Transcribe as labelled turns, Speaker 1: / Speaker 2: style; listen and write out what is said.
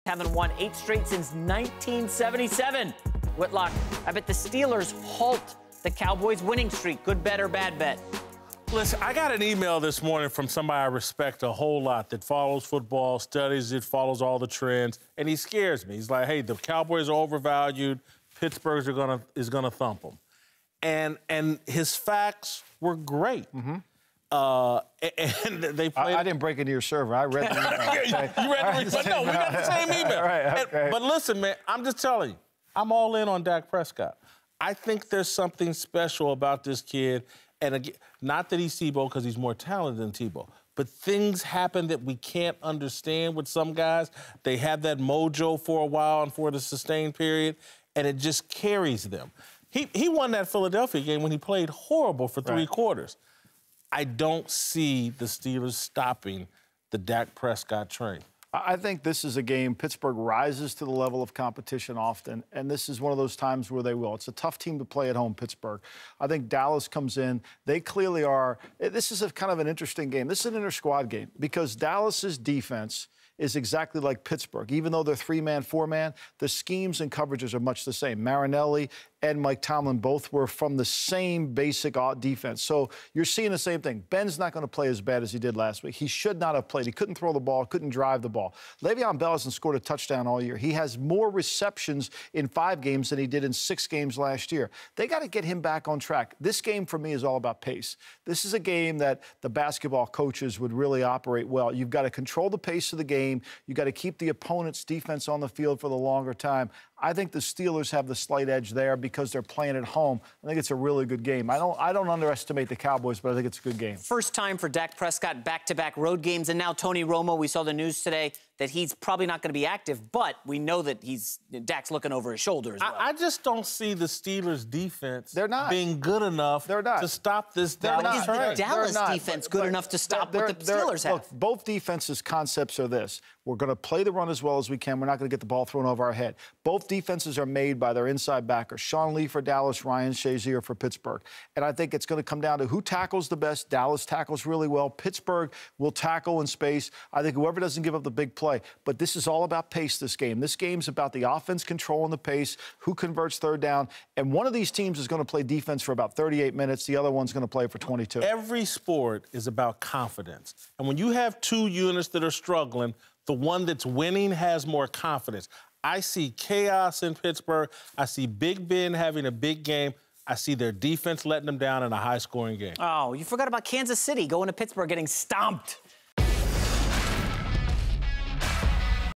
Speaker 1: Haven't won 8 straight since 1977. Whitlock, I bet the Steelers halt the Cowboys' winning streak. Good bet or bad bet?
Speaker 2: Listen, I got an email this morning from somebody I respect a whole lot that follows football, studies it, follows all the trends, and he scares me. He's like, hey, the Cowboys are overvalued. Pittsburgh is gonna thump them. And his facts were great.
Speaker 3: Mm-hmm.
Speaker 2: And they played.
Speaker 3: I didn't break into your server. I read the email.
Speaker 2: You read the email? No, we got the same email.
Speaker 3: Right, okay.
Speaker 2: But listen, man, I'm just telling you, I'm all in on Dak Prescott. I think there's something special about this kid. And again, not that he's Tebow, because he's more talented than Tebow, but things happen that we can't understand with some guys. They have that mojo for a while and for the sustained period, and it just carries them. He won that Philadelphia game when he played horrible for three quarters. I don't see the Steelers stopping the Dak Prescott train.
Speaker 3: I think this is a game Pittsburgh rises to the level of competition often, and this is one of those times where they will. It's a tough team to play at home, Pittsburgh. I think Dallas comes in. They clearly are. This is kind of an interesting game. This is an inter-squad game because Dallas's defense is exactly like Pittsburgh. Even though they're 3-man, 4-man, the schemes and coverages are much the same. Marinelli and Mike Tomlin both were from the same basic defense. So you're seeing the same thing. Ben's not going to play as bad as he did last week. He should not have played. He couldn't throw the ball, couldn't drive the ball. Le'Veon Bell hasn't scored a touchdown all year. He has more receptions in 5 games than he did in 6 games last year. They got to get him back on track. This game, for me, is all about pace. This is a game that the basketball coaches would really operate well. You've got to control the pace of the game. You've got to keep the opponent's defense on the field for the longer time. I think the Steelers have the slight edge there because they're playing at home. I think it's a really good game. I don't underestimate the Cowboys, but I think it's a good game.
Speaker 1: First time for Dak Prescott, back-to-back road games, and now Tony Romo. We saw the news today that he's probably not going to be active, but we know that Dak's looking over his shoulder as well.
Speaker 2: I just don't see the Steelers' defense being good enough to stop this Dallas train.
Speaker 1: Is the Dallas defense good enough to stop what the Steelers have?
Speaker 3: Look, both defenses' concepts are this. We're going to play the run as well as we can. We're not going to get the ball thrown over our head. Both defenses are made by their inside backers. Sean Lee for Dallas, Ryan Shazier for Pittsburgh. And I think it's going to come down to who tackles the best. Dallas tackles really well. Pittsburgh will tackle in space. I think whoever doesn't give up the big play. But this is all about pace, this game. This game's about the offense controlling the pace, who converts third down. And one of these teams is going to play defense for about 38 minutes. The other one's going to play for 22.
Speaker 2: Every sport is about confidence. And when you have 2 units that are struggling, the one that's winning has more confidence. I see chaos in Pittsburgh. I see Big Ben having a big game. I see their defense letting them down in a high-scoring game.
Speaker 1: Oh, you forgot about Kansas City going to Pittsburgh getting stomped.